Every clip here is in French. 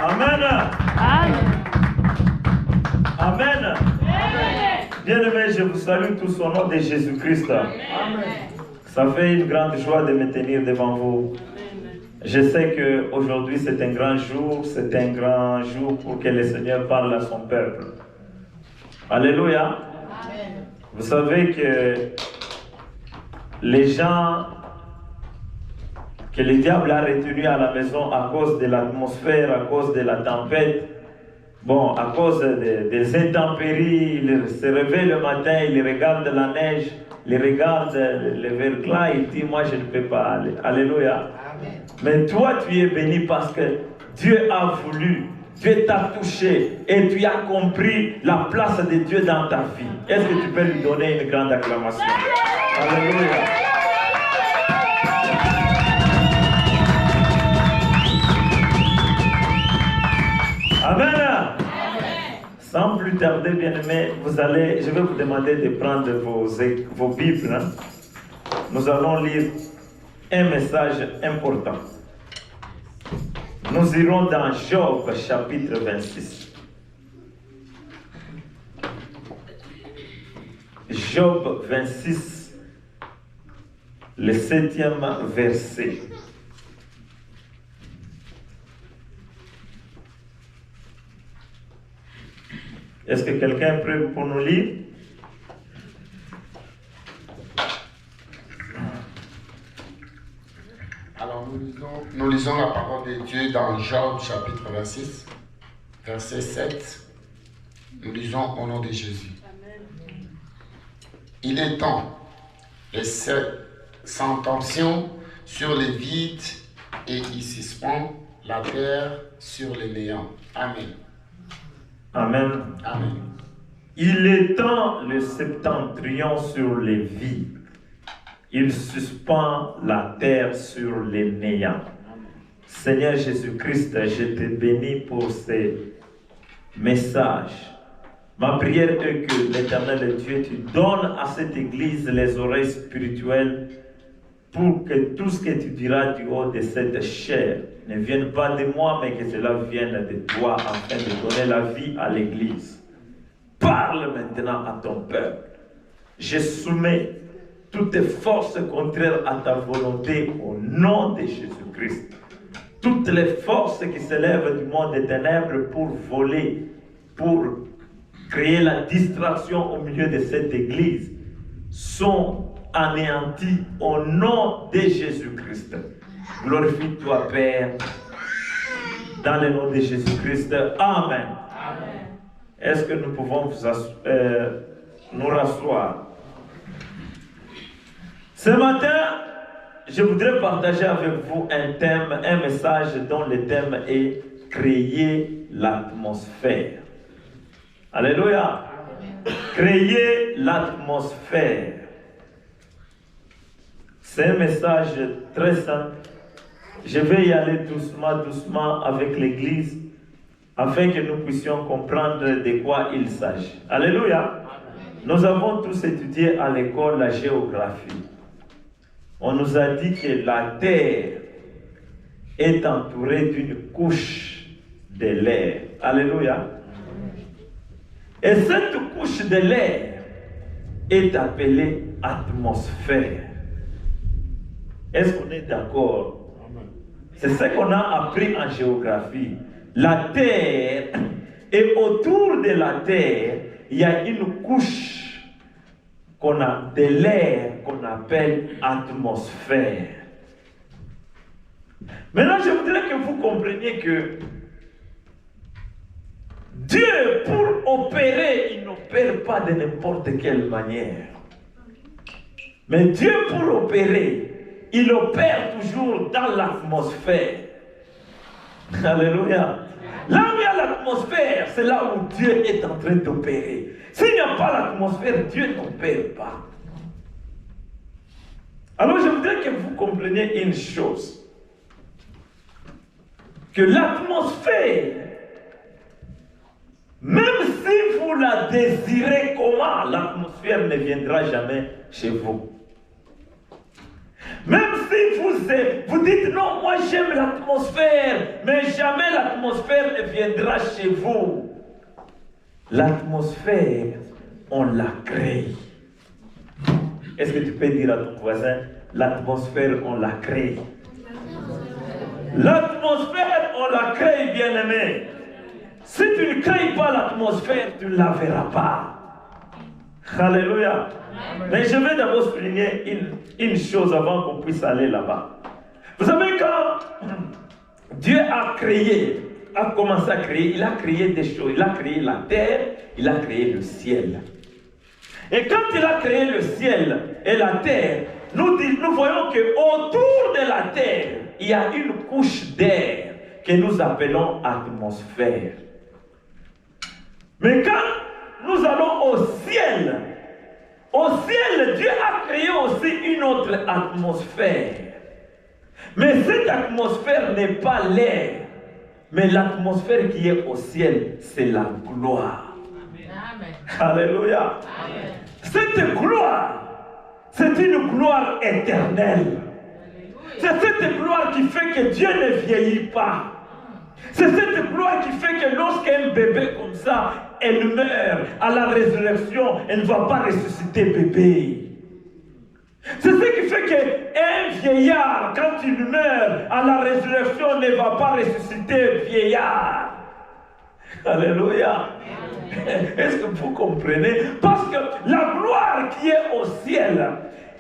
Amen. Amen. Amen. Bien-aimés, je vous salue tous au nom de Jésus-Christ. Ça fait une grande joie de me tenir devant vous. Je sais qu'aujourd'hui c'est un grand jour pour que le Seigneur parle à son peuple. Alléluia. Vous savez que les gens que le diable a retenus à la maison à cause de l'atmosphère, à cause de la tempête, bon, à cause des intempéries, ils se réveillent le matin, ils regardent la neige, ils regardent le verglas, ils disent, moi je ne peux pas aller. Alléluia. Amen. Mais toi tu es béni parce que Dieu a voulu, Dieu t'a touché et tu as compris la place de Dieu dans ta vie. Est-ce que tu peux lui donner une grande acclamation? Alléluia. Amen. Sans plus tarder, bien-aimés, je vais vous demander de prendre vos Bibles. Nous allons lire un message important. Nous irons dans Job, chapitre 26. Job 26, le 7e verset. Est-ce que quelqu'un est prêt pour nous lire? Alors nous lisons la parole de Dieu dans Job chapitre 26, verset 7. Nous lisons au nom de Jésus. Amen. Il est temps, et cette tension sur les vides et il suspend la terre sur les néants. Amen. Amen. Amen. Il étend le septentrion sur les vides. Il suspend la terre sur les néants. Seigneur Jésus-Christ, je te bénis pour ces messages. Ma prière est que l'Éternel Dieu, tu donnes à cette église les oreilles spirituelles pour que tout ce que tu diras du haut de cette chair ne vienne pas de moi, mais que cela vienne de toi afin de donner la vie à l'église. Parle maintenant à ton peuple. Je soumets toutes forces contraires à ta volonté au nom de Jésus-Christ. Toutes les forces qui s'élèvent du monde des ténèbres pour voler, pour créer la distraction au milieu de cette église, sont anéanties au nom de Jésus-Christ. Glorifie-toi, Père, dans le nom de Jésus-Christ. Amen. Amen. Est-ce que nous pouvons nous rasseoir? Ce matin, je voudrais partager avec vous un message dont le thème est « Créer l'atmosphère ». Alléluia. Créer l'atmosphère. C'est un message très simple. Je vais y aller doucement avec l'Église afin que nous puissions comprendre de quoi il s'agit. Alléluia. Nous avons tous étudié à l'école la géographie. On nous a dit que la Terre est entourée d'une couche de l'air. Alléluia. Et cette couche de l'air est appelée atmosphère. Est-ce qu'on est d'accord? C'est ce qu'on a appris en géographie. La Terre, et autour de la Terre, il y a une couche de l'air qu'on appelle atmosphère. Maintenant, je voudrais que vous compreniez que Dieu, pour opérer, il n'opère pas de n'importe quelle manière. Mais Dieu, pour opérer, il opère toujours dans l'atmosphère. Alléluia. Là où il y a l'atmosphère, c'est là où Dieu est en train d'opérer. S'il n'y a pas l'atmosphère, Dieu n'opère pas. Alors je voudrais que vous compreniez une chose. Que l'atmosphère, même si vous la désirez comment, l'atmosphère ne viendra jamais chez vous. Même si vous dites non, moi j'aime l'atmosphère, mais jamais l'atmosphère viendra chez vous. L'atmosphère, on la crée. Est-ce que tu peux dire à ton voisin, l'atmosphère, on la crée? L'atmosphère, on la crée, bien-aimé. Si tu ne crées pas l'atmosphère, tu ne la verras pas. Alléluia. Mais je vais d'abord souligner une chose avant qu'on puisse aller là-bas. Vous savez, quand Dieu a commencé à créer, il a créé des choses. Il a créé la terre, il a créé le ciel. Et quand il a créé le ciel et la terre, nous voyons qu'autour de la terre, il y a une couche d'air que nous appelons atmosphère. Mais quand nous allons au ciel, Dieu a créé aussi une autre atmosphère. Mais cette atmosphère n'est pas l'air, mais l'atmosphère qui est au ciel, c'est la gloire. Amen. Alléluia. Amen. Cette gloire, c'est une gloire éternelle. C'est cette gloire qui fait que Dieu ne vieillit pas. C'est cette gloire qui fait que lorsqu'un bébé comme ça, elle meurt à la résurrection, elle ne va pas ressusciter bébé. C'est ce qui fait qu'un vieillard, quand il meurt à la résurrection, ne va pas ressusciter vieillard. Alléluia. Est-ce que vous comprenez? Parce que la gloire qui est au ciel,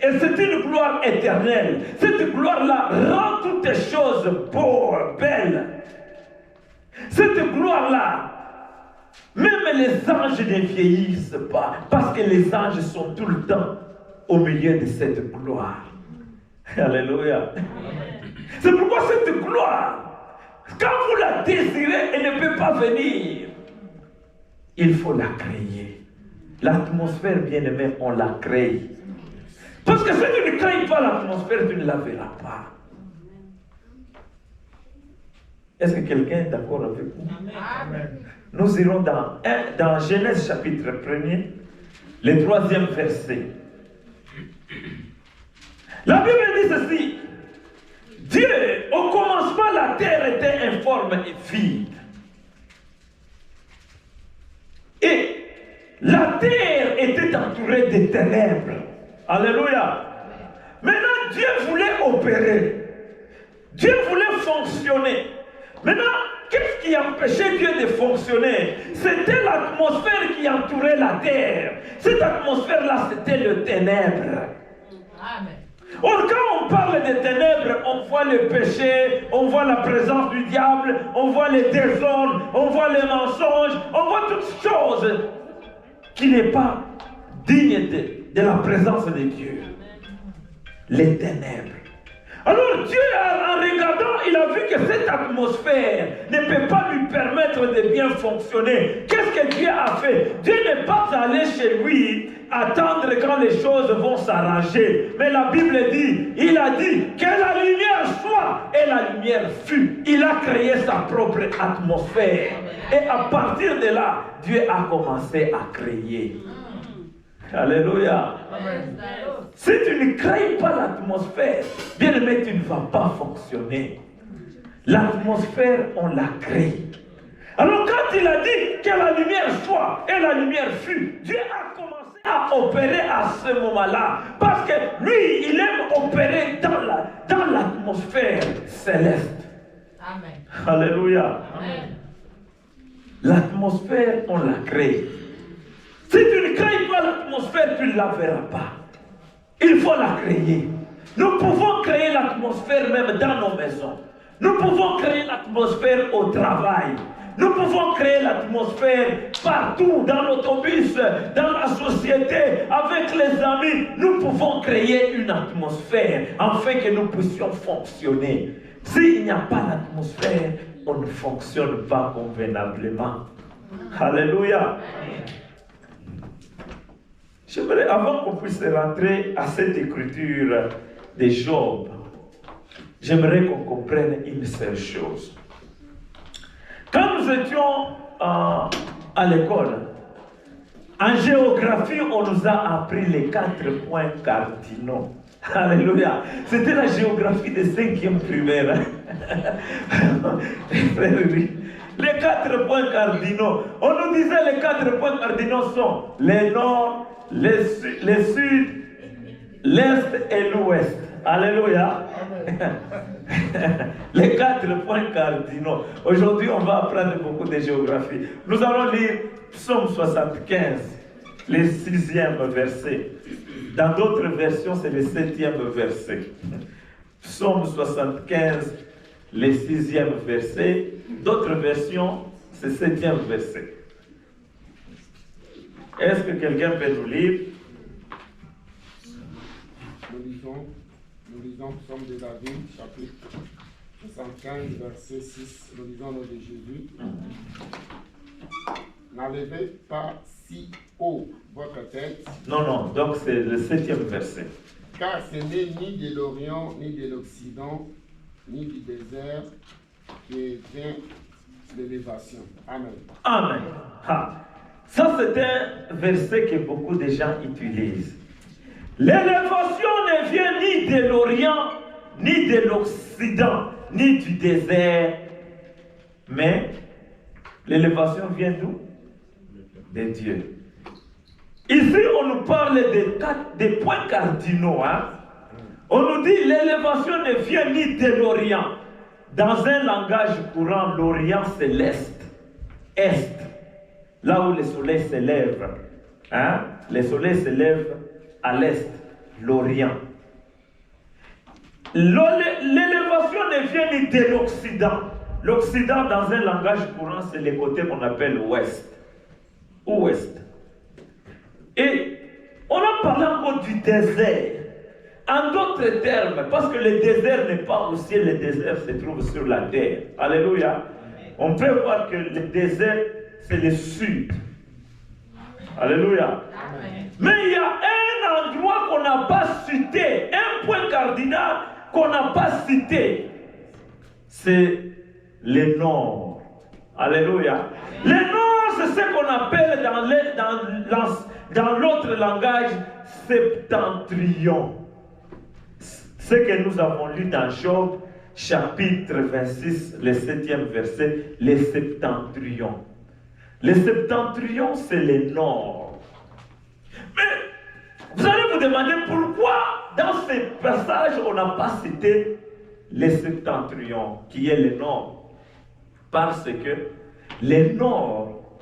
et c'est une gloire éternelle. Cette gloire-là rend toutes les choses belles. Cette gloire-là, même les anges ne vieillissent pas, parce que les anges sont tout le temps au milieu de cette gloire. Alléluia. C'est pourquoi cette gloire, quand vous la désirez, elle ne peut pas venir. Il faut la créer. L'atmosphère, bien-aimée, on la crée. Parce que si tu ne crées pas l'atmosphère, tu ne la verras pas. Est-ce que quelqu'un est d'accord avec vous? Amen. Nous irons dans Genèse chapitre 1er, le 3e verset. La Bible dit ceci. Dieu, au commencement, la terre était informe et vide. Et la terre était entourée de ténèbres. Alléluia. Maintenant, Dieu voulait opérer. Dieu voulait fonctionner. Maintenant, qu'est-ce qui empêchait Dieu de fonctionner? C'était l'atmosphère qui entourait la terre. Cette atmosphère-là, c'était le ténèbre. Amen. Or, quand on parle des ténèbres, on voit le péché, on voit la présence du diable, on voit les désordres, on voit les mensonges, on voit toutes choses qui n'est pas dignes de la présence de Dieu. Les ténèbres. Alors Dieu, en regardant, il a vu que cette atmosphère ne peut pas lui permettre de bien fonctionner. Qu'est-ce que Dieu a fait? Dieu n'est pas allé chez lui attendre quand les choses vont s'arranger. Mais la Bible dit, il a dit que la lumière soit et la lumière fut. Il a créé sa propre atmosphère. Et à partir de là, Dieu a commencé à créer. Alléluia. Amen. Si tu ne crées pas l'atmosphère, bien aimé, tu ne vas pas fonctionner. L'atmosphère, on la crée. Alors quand il a dit que la lumière soit et la lumière fut, Dieu a commencé à opérer à ce moment-là. Parce que lui, il aime opérer dans l'atmosphère céleste. Amen. Alléluia. Amen. L'atmosphère, on la crée. Si tu ne crées pas l'atmosphère, tu ne la verras pas. Il faut la créer. Nous pouvons créer l'atmosphère même dans nos maisons. Nous pouvons créer l'atmosphère au travail. Nous pouvons créer l'atmosphère partout, dans l'autobus, dans la société, avec les amis. Nous pouvons créer une atmosphère afin que nous puissions fonctionner. S'il n'y a pas d'atmosphère, on ne fonctionne pas convenablement. Alléluia. J'aimerais, avant qu'on puisse rentrer à cette écriture de Job, j'aimerais qu'on comprenne une seule chose. Quand nous étions à l'école, en géographie, on nous a appris les 4 points cardinaux. Alléluia. C'était la géographie de 5e primaire. Les 4 points cardinaux. On nous disait les 4 points cardinaux sont les nord, les sud, l'est et l'ouest. Alléluia. Les 4 points cardinaux. Aujourd'hui, on va apprendre beaucoup de géographie. Nous allons lire Psaume 75, le 6e verset. Dans d'autres versions, c'est le 7e verset. Psaume 75, le 6e verset. D'autres versions, c'est le 7e verset. Est-ce que quelqu'un peut nous lire? Nous lisons Psaume de David, chapitre 75, verset 6. Nous lisons le nom de Jésus. N'enlevez pas si haut votre tête. Non, donc c'est le 7e verset. Car ce n'est ni de l'Orient, ni de l'Occident, ni du désert qui vient l'élévation. Amen. Amen. Ça, c'est un verset que beaucoup de gens utilisent. L'élévation ne vient ni de l'Orient, ni de l'Occident, ni du désert. Mais l'élévation vient d'où? De Dieu. Ici, on nous parle des points cardinaux. On nous dit l'élévation ne vient ni de l'Orient. Dans un langage courant, l'Orient c'est l'Est. Est. Là où le soleil s'élève. Le soleil s'élève à l'Est. L'Orient. L'élévation ne vient ni de l'Occident. L'Occident, dans un langage courant, c'est le côté qu'on appelle Ouest. Ouest. Et on a parlé encore du désert. En d'autres termes, parce que le désert n'est pas au ciel, le désert se trouve sur la terre. Alléluia. On peut voir que le désert, c'est le sud. Alléluia. Mais il y a un endroit qu'on n'a pas cité, un point cardinal qu'on n'a pas cité. C'est le nord. Alléluia. Le nord, c'est ce qu'on appelle dans l'autre langage septentrion. Ce que nous avons lu dans Job, chapitre 26, le 7e verset, le septentrion. Le septentrion, c'est le nord. Mais vous allez vous demander pourquoi dans ces passages on n'a pas cité le septentrion, qui est le nord. Parce que le nord,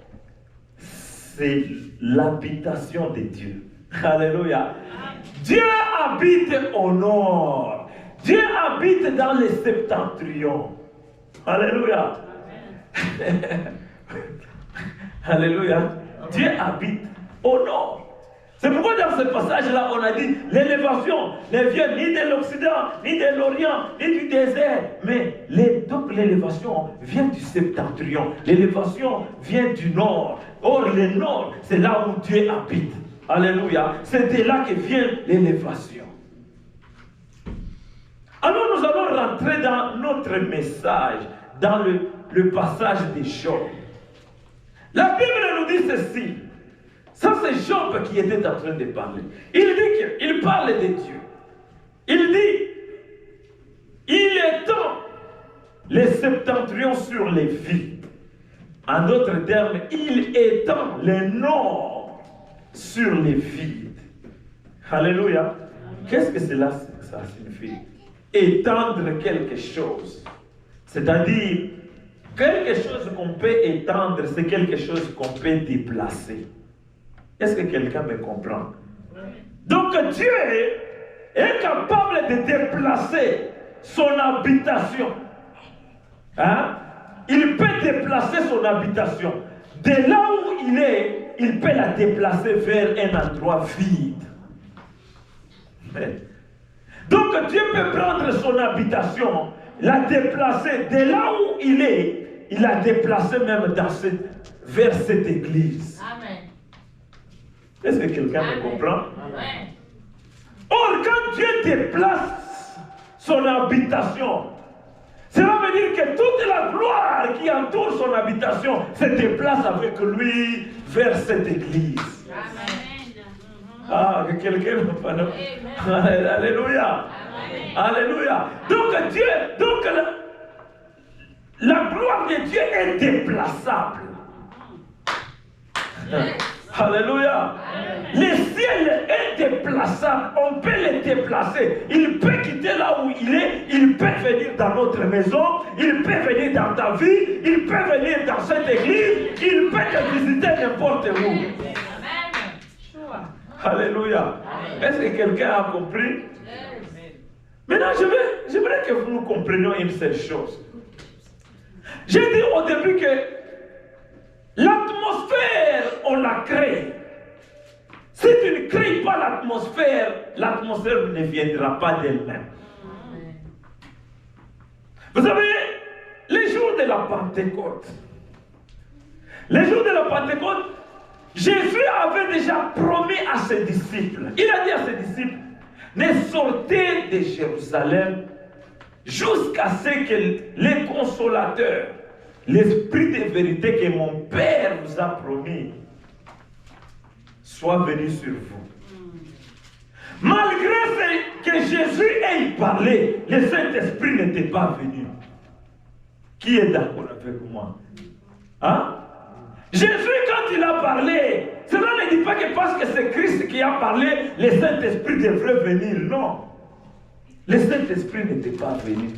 c'est l'habitation de Dieu. Alléluia. Dieu habite au nord. Dieu habite dans les septentrions. Alléluia. Alléluia. Dieu habite au nord. C'est pourquoi dans ce passage-là, on a dit l'élévation ne vient ni de l'Occident, ni de l'Orient, ni du désert. Mais donc l'élévation vient du septentrion. L'élévation vient du nord. Or, le nord, c'est là où Dieu habite. Alléluia. C'est de là que vient l'élévation. Alors nous allons rentrer dans notre message, dans le passage de Job. La Bible nous dit ceci. Ça, c'est Job qui était en train de parler. Il parle de Dieu. Il dit, il étend les septentrions sur les vides. En d'autres termes, il étend le nord sur les vides. Alléluia. Qu'est-ce que cela ça signifie? Étendre quelque chose. C'est-à-dire, quelque chose qu'on peut étendre, c'est quelque chose qu'on peut déplacer. Est-ce que quelqu'un me comprend? Donc Dieu est capable de déplacer son habitation. Il peut déplacer son habitation. De là où il est, il peut la déplacer vers un endroit vide. Donc Dieu peut prendre son habitation, la déplacer de là où il est, il l'a déplacé même vers cette église. Amen. Est-ce que quelqu'un me comprend? Amen. Or, quand Dieu déplace son habitation, cela veut dire que toute la gloire qui entoure son habitation se déplace avec lui vers cette église. Amen. Ah, que quelqu'un me parle. Alléluia. Amen. Alléluia. Donc Dieu, la gloire de Dieu est déplaçable. Alléluia. Le ciel est déplaçable. On peut le déplacer. Il peut quitter là où il est. Il peut venir dans notre maison. Il peut venir dans ta vie. Il peut venir dans cette église. Il peut te visiter n'importe où. Alléluia. Est-ce que quelqu'un a compris? Maintenant, j'aimerais que nous comprenions une seule chose. J'ai dit au début que l'atmosphère, on la crée. Si tu ne crées pas l'atmosphère, l'atmosphère ne viendra pas d'elle-même. Vous savez, les jours de la Pentecôte, Jésus avait déjà promis à ses disciples, il a dit à ses disciples, ne sortez de Jérusalem jusqu'à ce que les consolateurs, l'esprit de vérité que mon Père vous a promis, soit venu sur vous. Malgré que Jésus ait parlé, le Saint-Esprit n'était pas venu. Qui est d'accord avec moi? Hein? Jésus, quand il a parlé, cela ne dit pas que parce que c'est Christ qui a parlé, le Saint-Esprit devrait venir. Non. Le Saint-Esprit n'était pas venu.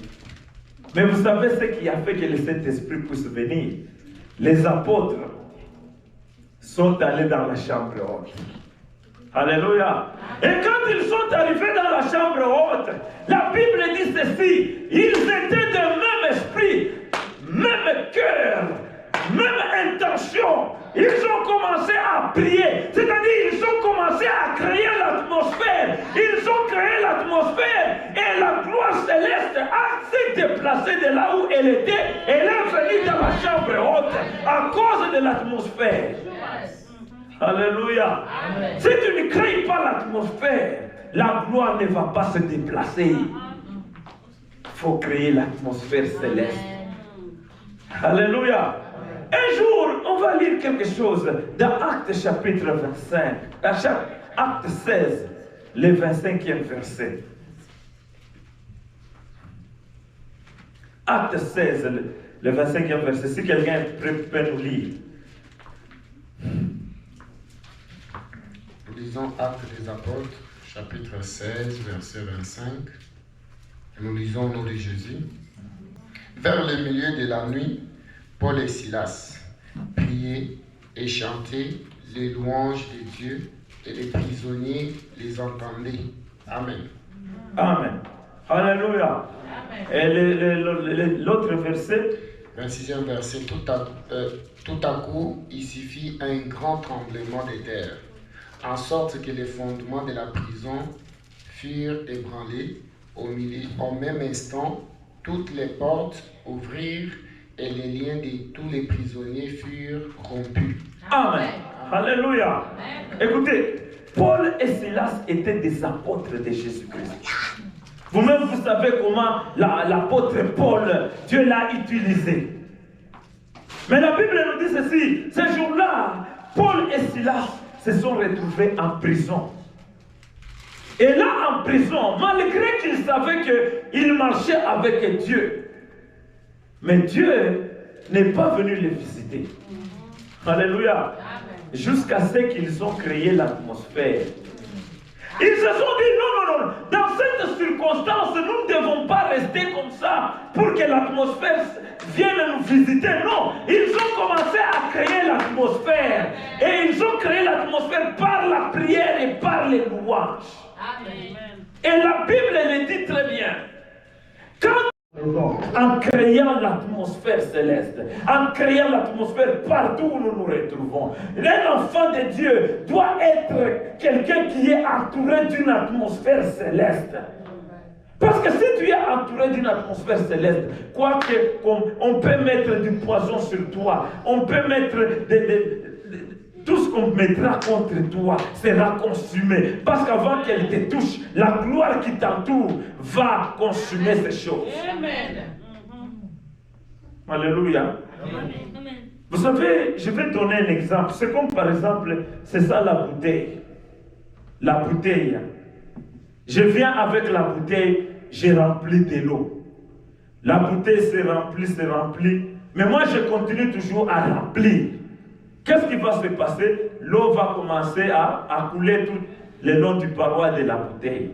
Mais vous savez ce qui a fait que le Saint-Esprit puisse venir? Les apôtres sont allés dans la chambre haute. Alléluia. Et quand ils sont arrivés dans la chambre haute, la Bible dit ceci, ils étaient de même esprit, même cœur, même intention. Ils ont commencé à prier, c'est-à-dire ils ont commencé à créer l'atmosphère. Ils ont créé l'atmosphère et la gloire céleste s'est déplacée de là où elle était. Elle est venue dans la chambre haute à cause de l'atmosphère. Alléluia. Si tu ne crées pas l'atmosphère, la gloire ne va pas se déplacer. Il faut créer l'atmosphère céleste. Alléluia. Un jour, on va lire quelque chose dans Actes chapitre 25, Acte 16, le 25e verset. Acte 16, le 25e verset. Si quelqu'un peut nous lire. Nous lisons Actes des Apôtres, chapitre 16, verset 25. Nous lisons au nom de Jésus. Vers le milieu de la nuit, Paul et Silas priaient et chantaient les louanges de Dieu, et les prisonniers les entendaient. Amen. Amen. Alléluia. Et l'autre verset? 26e verset. Tout à coup, il s'y fit un grand tremblement de terre, en sorte que les fondements de la prison furent ébranlés. Au même instant, toutes les portes ouvrirent et les liens de tous les prisonniers furent rompus. Amen. Alléluia. Écoutez, Paul et Silas étaient des apôtres de Jésus-Christ. Vous-même, vous savez comment l'apôtre Paul, Dieu l'a utilisé. Mais la Bible nous dit ceci, ce jour-là, Paul et Silas se sont retrouvés en prison. Et là, en prison, malgré qu'ils savaient qu'ils marchaient avec Dieu, mais Dieu n'est pas venu les visiter. Alléluia. Jusqu'à ce qu'ils ont créé l'atmosphère. Ils se sont dit, non, dans cette circonstance, nous ne devons pas rester comme ça pour que l'atmosphère vienne nous visiter. Non, ils ont commencé à créer l'atmosphère. Et ils ont créé l'atmosphère par la prière et par les louanges. Amen. Et la Bible le dit très bien. En créant l'atmosphère céleste, en créant l'atmosphère partout où nous nous retrouvons. Un enfant de Dieu doit être quelqu'un qui est entouré d'une atmosphère céleste. Parce que si tu es entouré d'une atmosphère céleste, quoique on peut mettre du poison sur toi, on peut mettre tout ce qu'on mettra contre toi sera consumé. Parce qu'avant qu'elle te touche, la gloire qui t'entoure va consumer ces choses. Amen. Alléluia. Amen. Vous savez, je vais donner un exemple. C'est comme par exemple, c'est ça la bouteille. La bouteille. Je viens avec la bouteille, j'ai rempli de l'eau. La bouteille se remplit. Mais moi, je continue toujours à remplir. Qu'est-ce qui va se passer? L'eau va commencer à couler tout le long du paroi de la bouteille.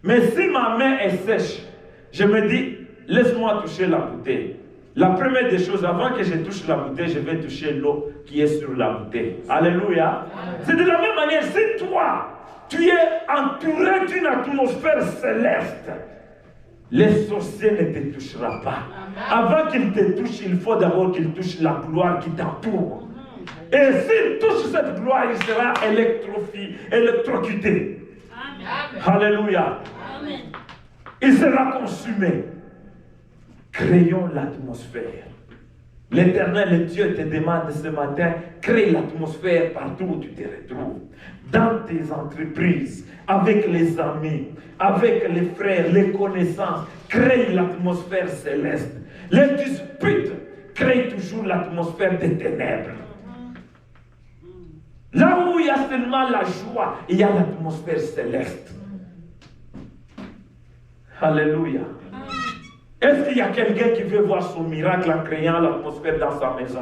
Mais si ma main est sèche, je me dis, laisse-moi toucher la bouteille. La première des choses, avant que je touche la bouteille, je vais toucher l'eau qui est sur la bouteille. Alléluia. C'est de la même manière, si toi, tu es entouré d'une atmosphère céleste, les sorciers ne te toucheront pas. Avant qu'ils te touchent, il faut d'abord qu'ils touchent la gloire qui t'entoure. Et s'il touche cette gloire, il sera électrocuté. Alléluia. Il sera consumé. Créons l'atmosphère. L'Éternel Dieu te demande ce matin, crée l'atmosphère partout où tu te retrouves. Dans tes entreprises, avec les amis, avec les frères, les connaissances, crée l'atmosphère céleste. Les disputes créent toujours l'atmosphère des ténèbres. Là où il y a seulement la joie, il y a l'atmosphère céleste. Alléluia. Est-ce qu'il y a quelqu'un qui veut voir son miracle en créant l'atmosphère dans sa maison?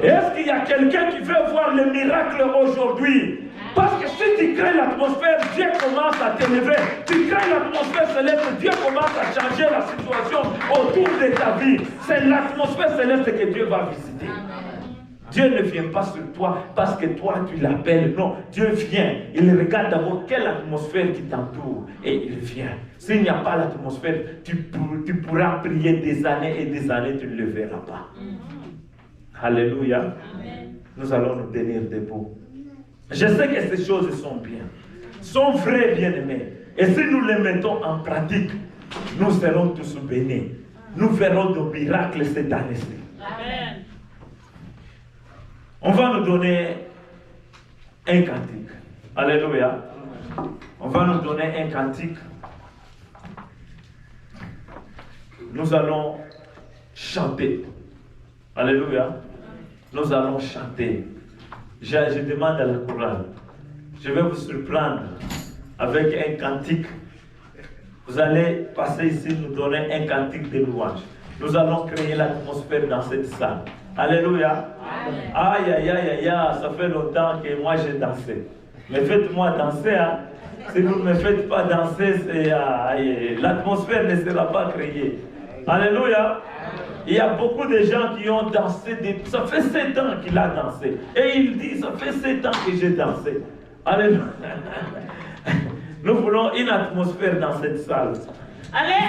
Est-ce qu'il y a quelqu'un qui veut voir le miracle aujourd'hui? Parce que si tu crées l'atmosphère, Dieu commence à t'élever. Tu crées l'atmosphère céleste, Dieu commence à changer la situation autour de ta vie. C'est l'atmosphère céleste que Dieu va visiter. Dieu ne vient pas sur toi parce que toi tu l'appelles. Non, Dieu vient. Il regarde d'abord quelle atmosphère qui t'entoure et il vient. S'il n'y a pas l'atmosphère, tu pourras prier des années et des années, tu ne le verras pas. Alléluia. Amen. Nous allons nous tenir debout. Je sais que ces choses sont bien, sont vraies, bien-aimés. Et si nous les mettons en pratique, nous serons tous bénis. Nous verrons de miracles cette année-ci. Amen. On va nous donner un cantique. Alléluia. On va nous donner un cantique. Nous allons chanter. Alléluia. Nous allons chanter. Je demande à la chorale. Je vais vous surprendre avec un cantique. Vous allez passer ici, nous donner un cantique de louange. Nous allons créer l'atmosphère dans cette salle. Alléluia. Aïe, aïe, aïe, aïe, aïe, ça fait longtemps que moi j'ai dansé. Mais faites-moi danser. Hein. Si vous ne me faites pas danser, l'atmosphère ne sera pas créée. Alléluia. Il y a beaucoup de gens qui ont dansé. Ça fait 7 ans qu'il a dansé. Et il dit, ça fait 7 ans que j'ai dansé. Alléluia. Nous voulons une atmosphère dans cette salle. Allez.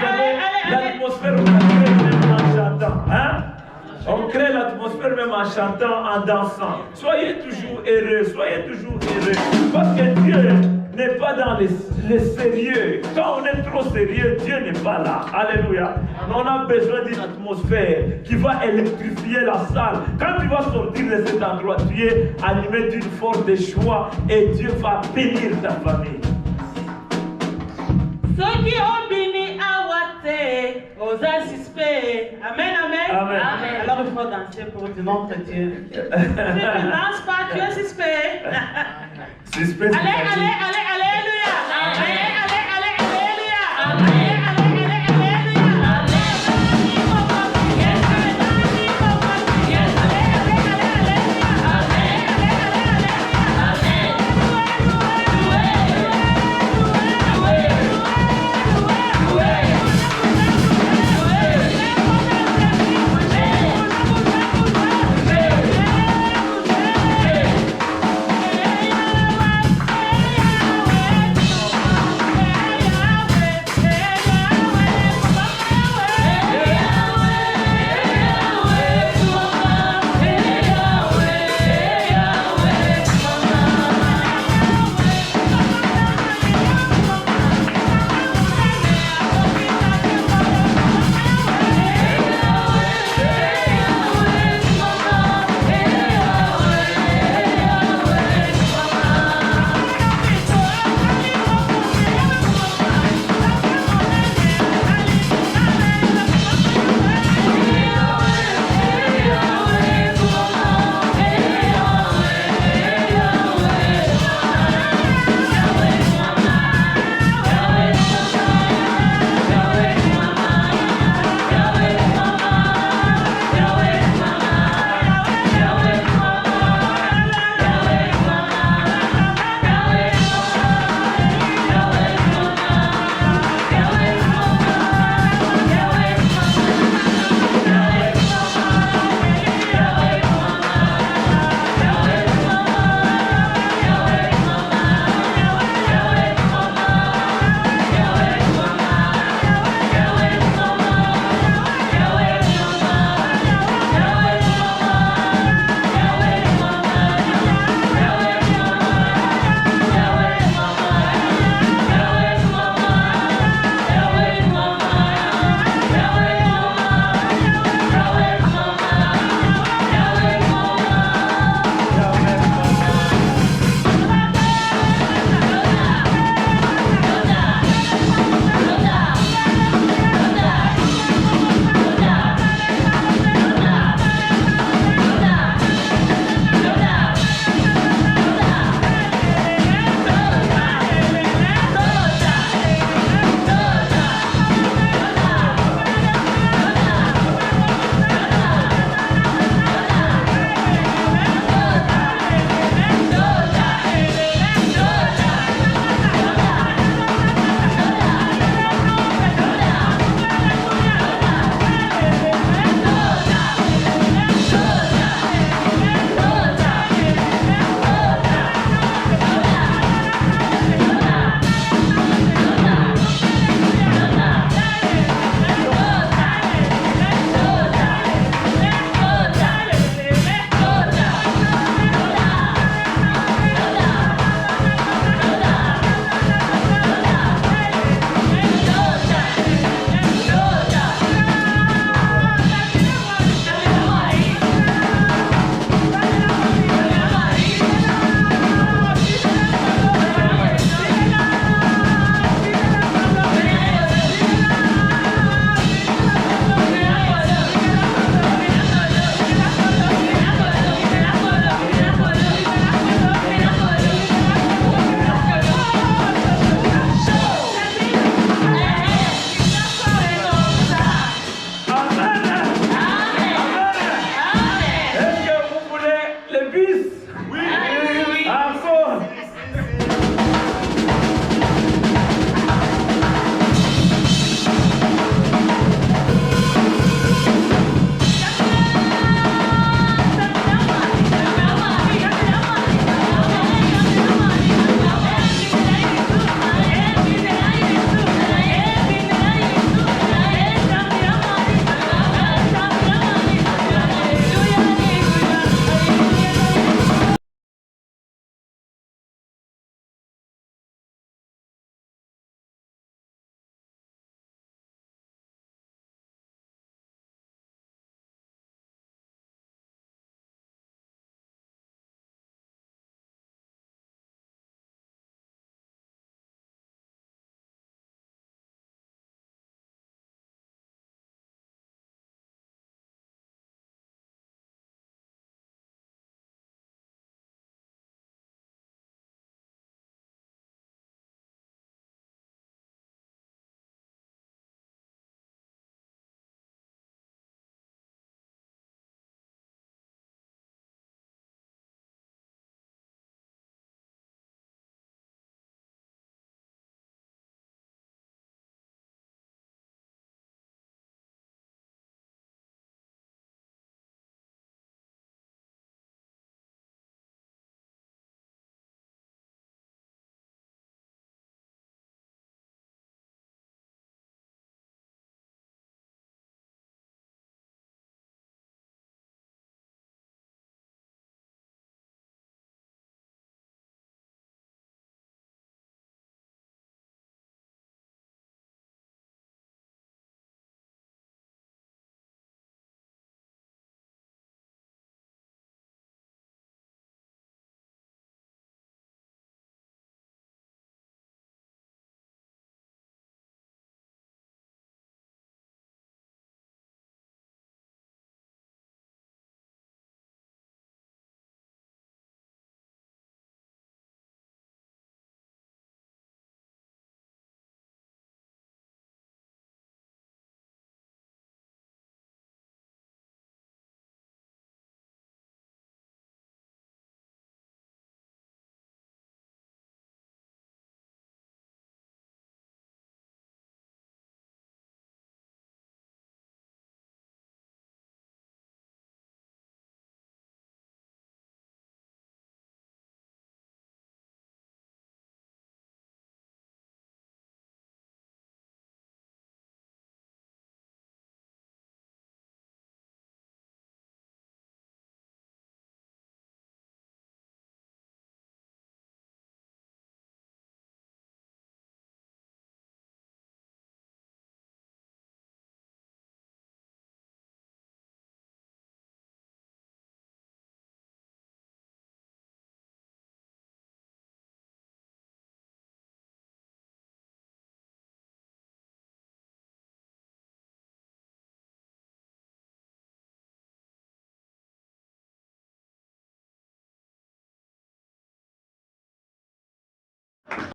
L'atmosphère, on la crée même en chantant. Hein? On crée l'atmosphère même en chantant, en dansant. Soyez toujours heureux, soyez toujours heureux. Parce que Dieu n'est pas dans les sérieux. Quand on est trop sérieux, Dieu n'est pas là. Alléluia. On a besoin d'une atmosphère qui va électrifier la salle. Quand tu vas sortir de cet endroit, tu es animé d'une force de joie et Dieu va bénir ta famille. Ceux qui ont béni à Waté, aux assispés. Amen, amen. Amen. Amen. Alors il faut danser pour notre Dieu. Si tu ne danses pas, tu es suspect. Suspect. Allez.